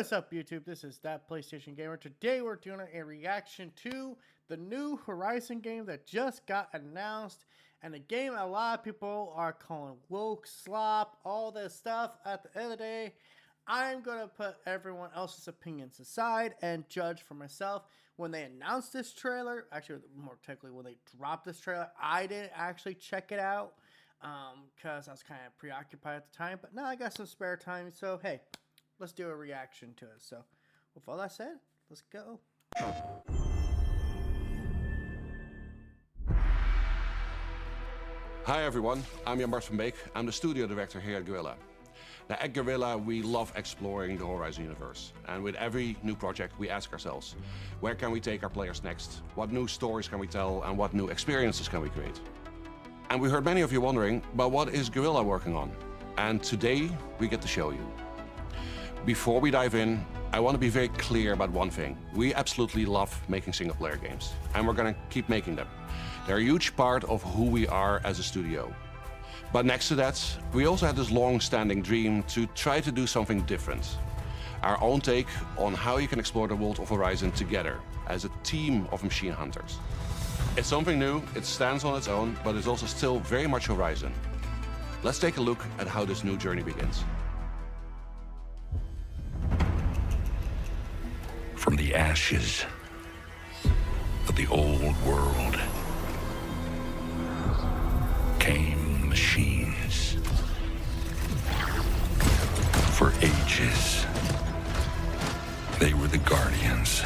What's up, YouTube? This is That PlayStation Gamer. Today we're doing a reaction to the new Horizon game that just got announced, and a game a lot of people are calling woke slop, all this stuff. At the end of the day, I'm going to put everyone else's opinions aside and judge for myself. When they announced this trailer, actually more technically when they dropped this trailer, I didn't actually check it out because I was kind of preoccupied at the time, but now I got some spare time, so hey, let's do a reaction to it. So, with all that said, let's go. Hi everyone, I'm Jan Bart van Beek. I'm the studio director here at Guerrilla. Now at Guerrilla, we love exploring the Horizon universe. And with every new project, we ask ourselves, where can we take our players next? What new stories can we tell and what new experiences can we create? And we heard many of you wondering, but what is Guerrilla working on? And today, we get to show you. Before we dive in, I want to be very clear about one thing. We absolutely love making single-player games, and we're going to keep making them. They're a huge part of who we are as a studio. But next to that, we also had this long-standing dream to try to do something different. Our own take on how you can explore the world of Horizon together as a team of machine hunters. It's something new, it stands on its own, but it's also still very much Horizon. Let's take a look at how this new journey begins. From the ashes of the old world came machines. For ages, they were the guardians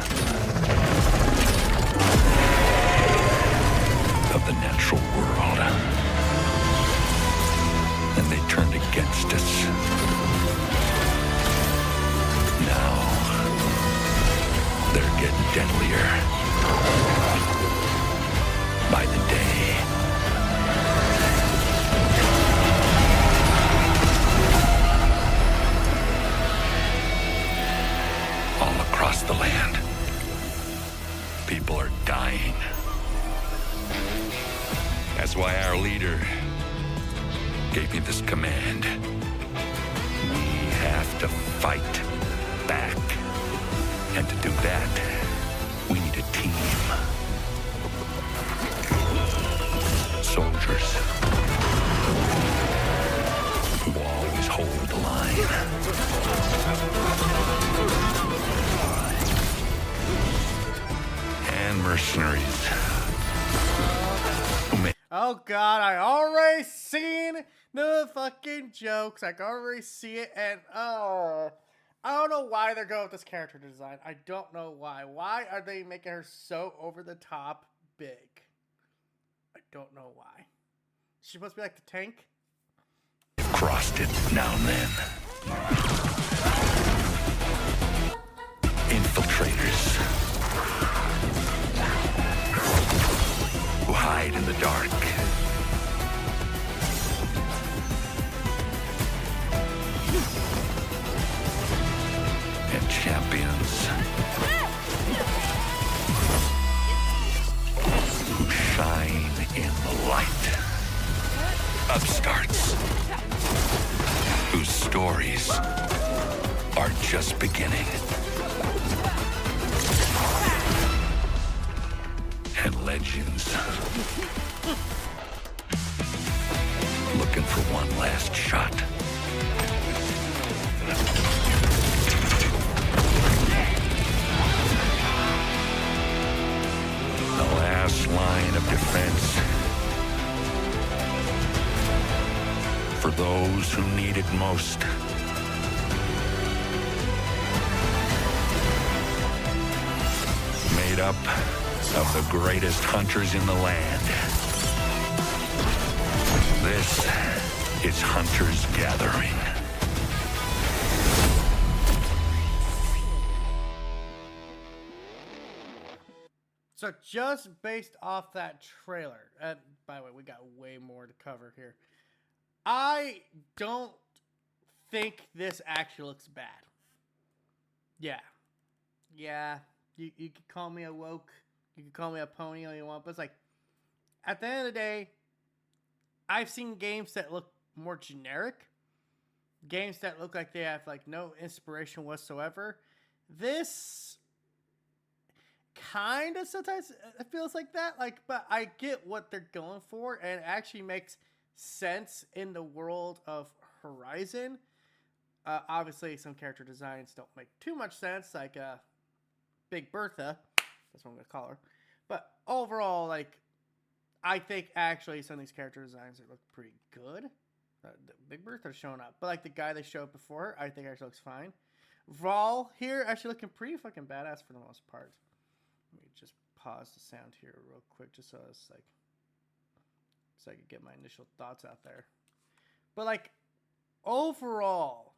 of the natural world. And they turned against us. Now, they're getting deadlier by the day. All across the land, people are dying. That's why our leader gave me this command. We have to fight back. And to do that, we need a team. Soldiers who always hold the line. And mercenaries who make... Oh god, I already seen the fucking jokes. I can already see it, and I don't know why they're going with this character design. I don't know why. Why are they making her so over the top big? I don't know why. She's supposed to be like the Tank? crossed it now and then. Infiltrators who hide in the dark. And champions who shine in the light. Upstarts whose stories are just beginning. And legends looking for one last shot. The last line of defense for those who need it most. Made up of the greatest hunters in the land. This is Hunter's Gathering. So just based off that trailer, and by the way, we got way more to cover here. I don't think this actually looks bad. Yeah. You could call me a woke, you could call me a pony all you want, but it's like, at the end of the day, I've seen games that look more generic games that look like they have like no inspiration whatsoever. This kind of sometimes it feels like that. Like, but I get what they're going for, and it actually makes sense in the world of Horizon. Obviously, some character designs don't make too much sense, like Big Bertha. That's what I'm gonna call her. But overall, like, I think actually some of these character designs look pretty good. Big Bertha's showing up, but like the guy they showed before her, I think actually looks fine. Vrall here actually looking pretty fucking badass for the most part. Let me just pause the sound here real quick, just so it's like, so I could get my initial thoughts out there. But like overall,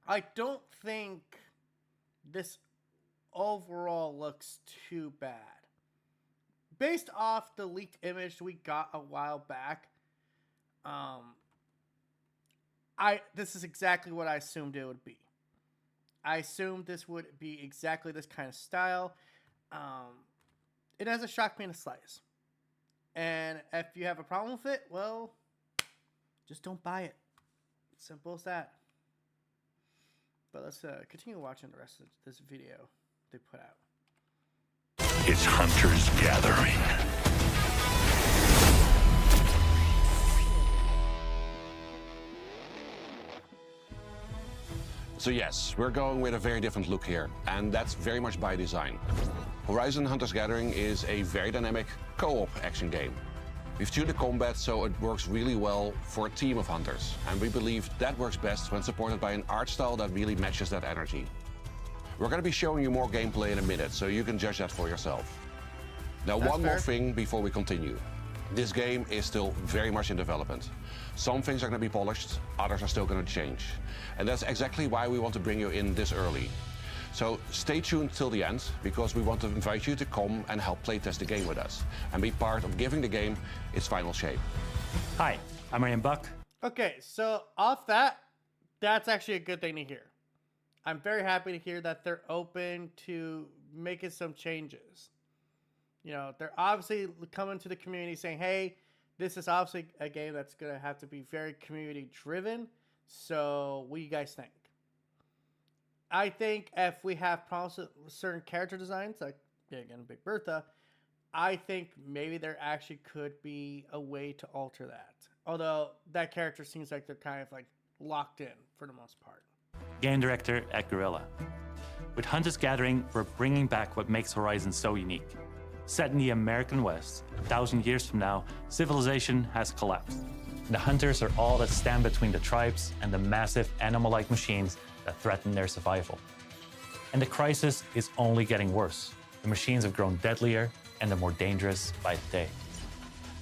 I don't think this overall looks too bad. Based off the leaked image we got a while back, this is exactly what I assumed it would be. I assumed this would be exactly this kind of style. It hasn't shocked me in the slightest. And if you have a problem with it, well, just don't buy it. Simple as that. But let's continue watching the rest of this video they put out. It's Hunter's Gathering. So yes, we're going with a very different look here, and that's very much by design. Horizon Hunter's Gathering is a very dynamic co-op action game. We've tuned the combat so it works really well for a team of hunters, and we believe that works best when supported by an art style that really matches that energy. We're going to be showing you more gameplay in a minute, so you can judge that for yourself. Now, one more thing before we continue. This game is still very much in development. Some things are going to be polished, others are still going to change. And that's exactly why we want to bring you in this early. So stay tuned till the end, because we want to invite you to come and help playtest the game with us and be part of giving the game its final shape. Hi, I'm Ryan Buck. Okay, so off that, that's actually a good thing to hear. I'm very happy to hear that they're open to making some changes. You know, they're obviously coming to the community saying, hey, this is obviously a game that's going to have to be very community driven. So what do you guys think? I think if we have problems with certain character designs, like, again, Big Bertha, I think maybe there actually could be a way to alter that. Although that character seems like they're kind of like locked in for the most part. Game director at Guerrilla. With Hunter's Gathering, we're bringing back what makes Horizon so unique. Set in the American West, 1,000 years from now, civilization has collapsed. The hunters are all that stand between the tribes and the massive animal-like machines that threaten their survival. And the crisis is only getting worse. The machines have grown deadlier and they're more dangerous by the day.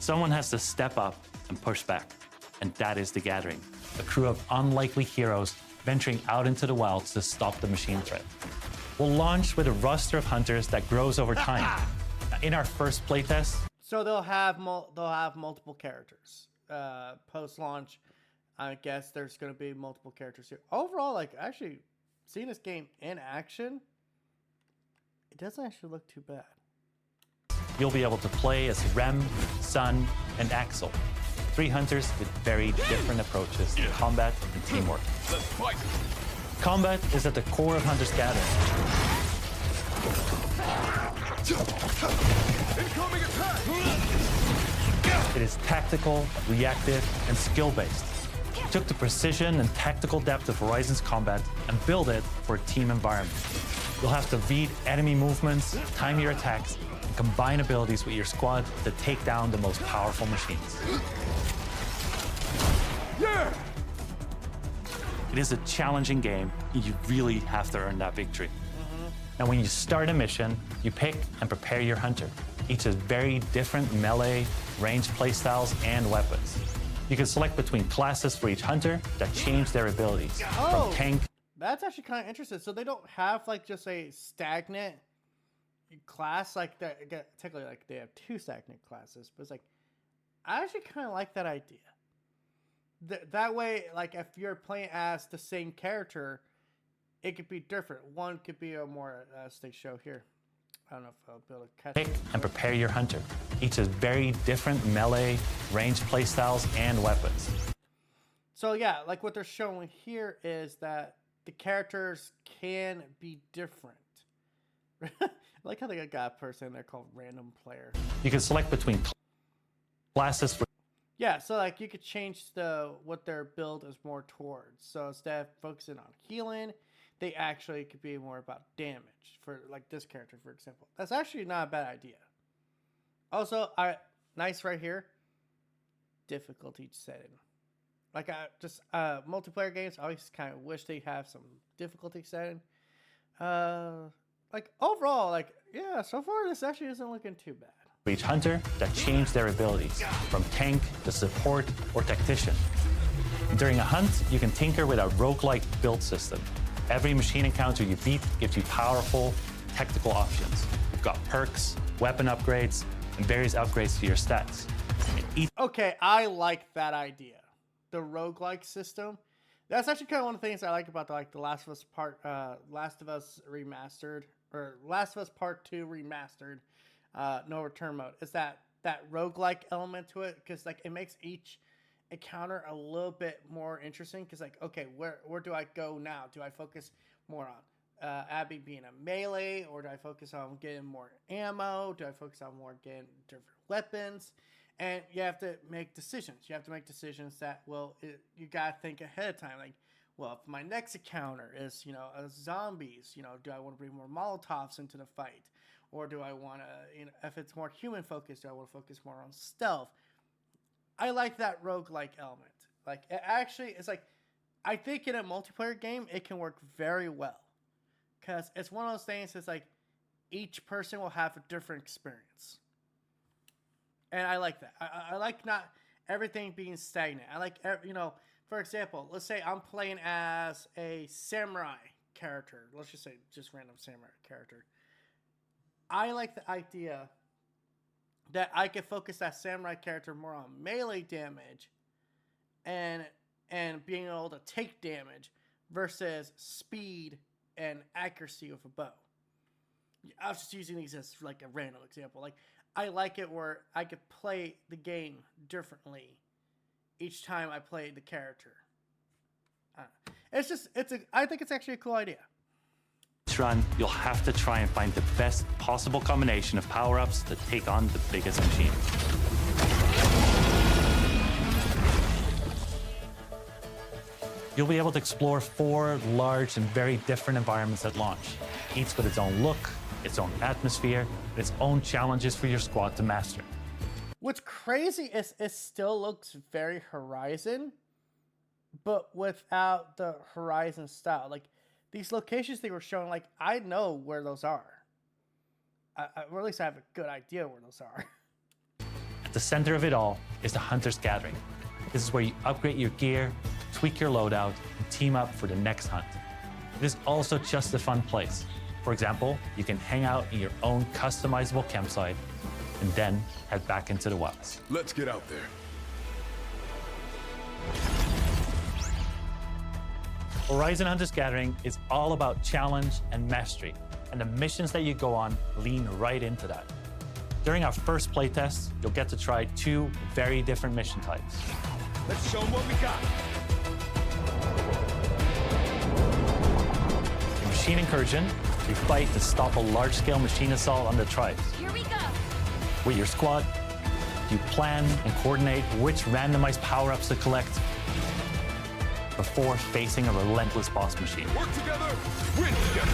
Someone has to step up and push back, and that is The Gathering, a crew of unlikely heroes venturing out into the wilds to stop the machine threat. We'll launch with a roster of hunters that grows over time. In our first playtest, so they'll have multiple characters. Post-launch, I guess there's going to be multiple characters here. Overall, like, actually, seeing this game in action, it doesn't actually look too bad. you'll be able to play as Rem, Sun, and Axel, 3 hunters with very different approaches to combat and teamwork. Let's fight. Combat is at the core of Hunter's Gathering. Incoming attack! It is tactical, reactive, and skill-based. We took the precision and tactical depth of Horizon's combat and built it for a team environment. You'll have to read enemy movements, time your attacks, and combine abilities with your squad to take down the most powerful machines. Yeah! It is a challenging game, and you really have to earn that victory. Now, when you start a mission, you pick and prepare your hunter. Each has very different melee, range playstyles, and weapons. You can select between classes for each hunter that change their abilities. Oh, From tank. that's actually kind of interesting. So they don't have like just a stagnant class like that. Technically, like they have 2 stagnant classes, but it's like I actually kind of like that idea. That way, like if you're playing as the same character, it could be different. One could be a more they show here. I don't know if I'll be able to catch Pick it. and prepare your hunter. Each has very different melee, range playstyles, and weapons. So yeah, like what they're showing here is that the characters can be different. I like how they got a person there called random player. You can select between classes for Yeah, so like you could change what their build is more towards. So instead of focusing on healing, they actually could be more about damage for like this character, for example. That's actually not a bad idea. Also, nice right here, difficulty setting. Like multiplayer games, I always kind of wish they have some difficulty setting. Like overall, like yeah, so far this actually isn't looking too bad. each hunter that change their abilities, from tank to support or tactician. During a hunt, you can tinker with a roguelike build system. Every machine encounter you beat gives you powerful tactical options. You've got perks, weapon upgrades, and various upgrades to your stats. Okay, I like that idea. The roguelike system. That's actually kind of one of the things I like about the Last of Us Last of Us Remastered, or Last of Us Part 2 Remastered, No Return mode. Is that roguelike element to it, because like it makes each encounter a little bit more interesting, because like, okay, where do I go now? Do I focus more on Abby being a melee, or do I focus on getting more ammo? Do I focus on more getting different weapons? And you have to make decisions. You have to make decisions that, well, you got to think ahead of time. Like, well, if my next encounter is, zombies, do I want to bring more Molotovs into the fight? Or do I want to, if it's more human focused, do I want to focus more on stealth? I like that roguelike element. Like, it actually, it's like, I think in a multiplayer game, it can work very well. Because it's one of those things, it's like, each person will have a different experience. And I like that. I like not everything being stagnant. I like, for example, let's say I'm playing as a samurai character. Let's just say just random samurai character. I like the idea that I could focus that samurai character more on melee damage and being able to take damage versus speed and accuracy with a bow. I was just using these as like a random example. Like, I like it where I could play the game differently each time I play the character. I think it's actually a cool idea. Each run, you'll have to try and find the best possible combination of power-ups to take on the biggest machine. You'll be able to explore 4 large and very different environments at launch, each with its own look, its own atmosphere, and its own challenges for your squad to master. What's crazy is it still looks very Horizon, but without the Horizon style. Like, these locations they were showing, like, I know where those are. Or at least I have a good idea where those are. At the center of it all is the Hunter's Gathering. This is where you upgrade your gear, tweak your loadout, and team up for the next hunt. It is also just a fun place. For example, you can hang out in your own customizable campsite and then head back into the wilds. Let's get out there. Horizon Hunter's Gathering is all about challenge and mastery, and the missions that you go on lean right into that. During our first playtest, you'll get to try 2 very different mission types. Let's show them what we got. In Machine Incursion, you fight to stop a large-scale machine assault on the tribes. Here we go. With your squad, you plan and coordinate which randomized power-ups to collect before facing a relentless boss machine. Work together, win together.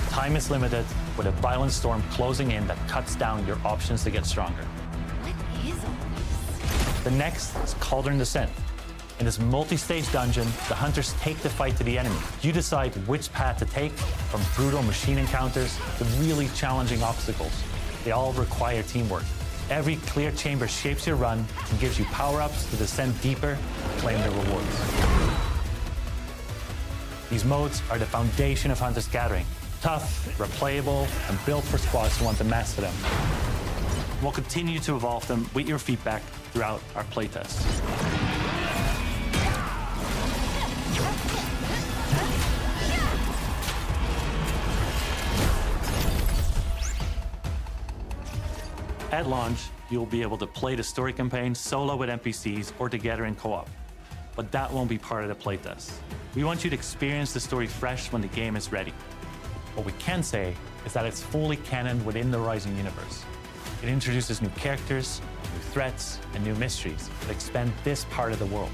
Time is limited, with a violent storm closing in that cuts down your options to get stronger. What is all this? The next is Cauldron Descent. In this multi-stage dungeon, the hunters take the fight to the enemy. You decide which path to take, from brutal machine encounters to really challenging obstacles. They all require teamwork. Every clear chamber shapes your run and gives you power-ups to descend deeper and claim the rewards. These modes are the foundation of Hunter's Gathering. Tough, replayable, and built for squads who want to master them. We'll continue to evolve them with your feedback throughout our playtests. At launch, you'll be able to play the story campaign solo with NPCs or together in co-op. but that won't be part of the playtest. We want you to experience the story fresh when the game is ready. What we can say is that it's fully canon within the Horizon universe. It introduces new characters, new threats, and new mysteries that expand this part of the world.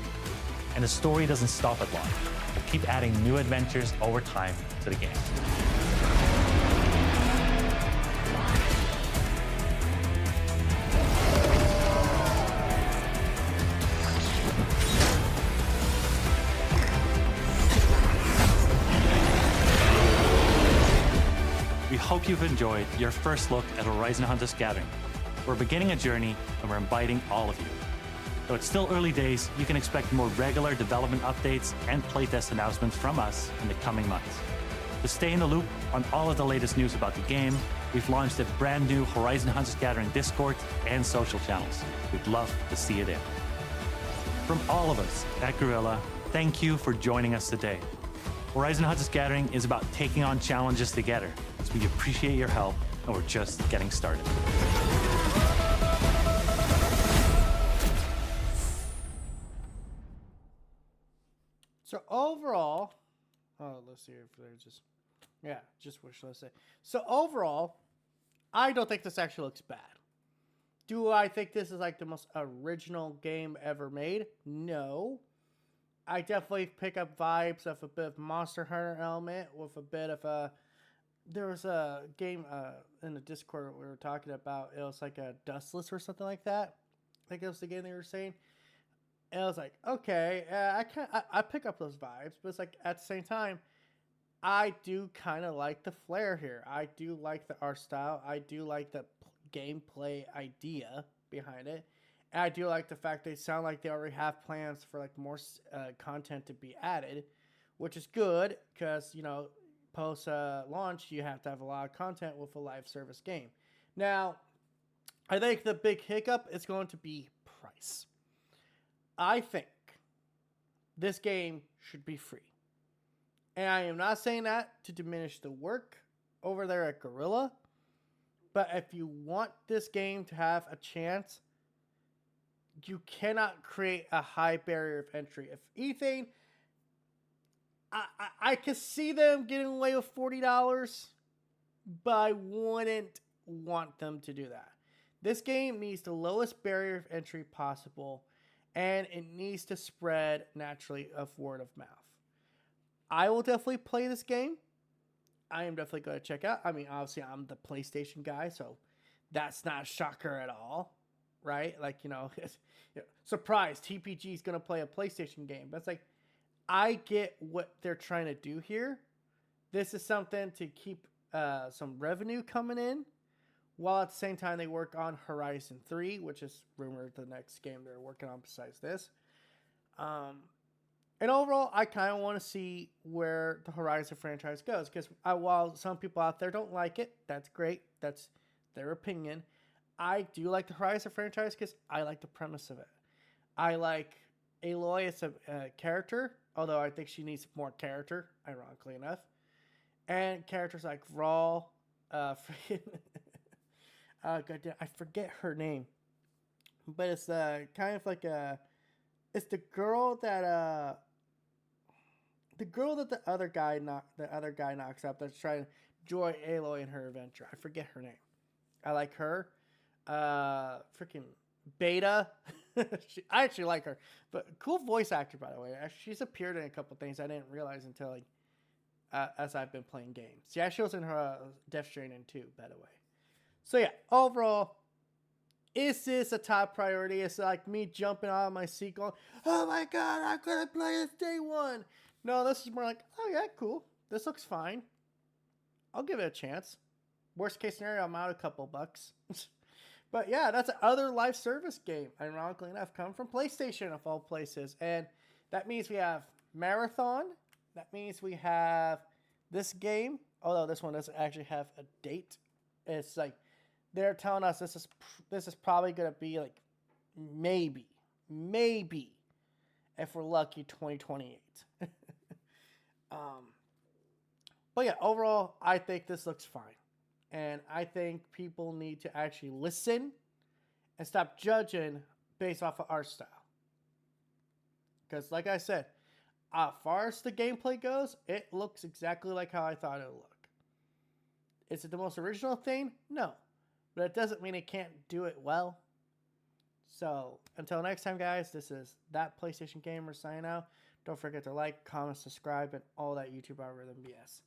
And the story doesn't stop at launch. We'll keep adding new adventures over time to the game. We hope you've enjoyed your first look at Horizon Hunters Gathering. We're beginning a journey and we're inviting all of you. Though it's still early days, you can expect more regular development updates and playtest announcements from us in the coming months. To stay in the loop on all of the latest news about the game, we've launched a brand new Horizon Hunters Gathering Discord and social channels. We'd love to see you there. From all of us at Guerrilla, thank you for joining us today. Horizon Hunters Gathering is about taking on challenges together, so we appreciate your help, and we're just getting started. So overall, let's see if there's just wish list it. So overall, I don't think this actually looks bad. Do I think this is like the most original game ever made? No. I definitely pick up vibes of a bit of Monster Hunter element with a bit of a. There was a game in the Discord we were talking about. It was like a Dustless or something like that. I think it was the game they were saying. And I was like, okay, I pick up those vibes, but it's like at the same time, I do kind of like the flair here. I do like the art style. I do like the gameplay idea behind it. And I do like the fact they sound like they already have plans for like more content to be added, which is good because, you know, post launch, you have to have a lot of content with a live service game. Now, I think the big hiccup is going to be price. I think this game should be free. And I am not saying that to diminish the work over there at Guerrilla, but if you want this game to have a chance, you cannot create a high barrier of entry. If anything, I could see them getting away with $40, but I wouldn't want them to do that. This game needs the lowest barrier of entry possible, and it needs to spread naturally of word of mouth. I will definitely play this game. I am definitely going to check out. I mean, obviously, I'm the PlayStation guy, so that's not a shocker at all, right? Like, surprise, TPG is going to play a PlayStation game. But it's like, I get what they're trying to do here. This is something to keep some revenue coming in, while at the same time they work on Horizon 3, which is rumored the next game they're working on besides this. And overall, I kind of want to see where the Horizon franchise goes. Because while some people out there don't like it, that's great. That's their opinion. I do like the Horizon franchise because I like the premise of it. I like Aloy as a character, although I think she needs more character, ironically enough. And characters like Rawl, goddamn, I forget her name. But it's kind of like it's the girl that the other guy knocks up that's trying to join Aloy in her adventure. I forget her name. I like her. Freaking Beta. I actually like her. But cool voice actor, by the way. She's appeared in a couple things I didn't realize until as I've been playing games. She actually was in her Death Stranding 2, by the way. So yeah, overall, is this a top priority? It's like me jumping out of my seat going, oh my god, I'm gonna play this day one. No, this is more like, oh yeah, cool. This looks fine. I'll give it a chance. Worst case scenario, I'm out a couple bucks. But yeah, that's another live service game, ironically enough, coming from PlayStation of all places. And that means we have Marathon. That means we have this game, although this one doesn't actually have a date. It's like, they're telling us this is probably going to be like maybe, if we're lucky, 2028. But yeah, overall, I think this looks fine. And I think people need to actually listen and stop judging based off of art style. Because, like I said, as far as the gameplay goes, it looks exactly like how I thought it would look. Is it the most original thing? No. But it doesn't mean it can't do it well. So, until next time, guys, this is That PlayStation Gamer signing out. Don't forget to like, comment, subscribe, and all that YouTube algorithm BS.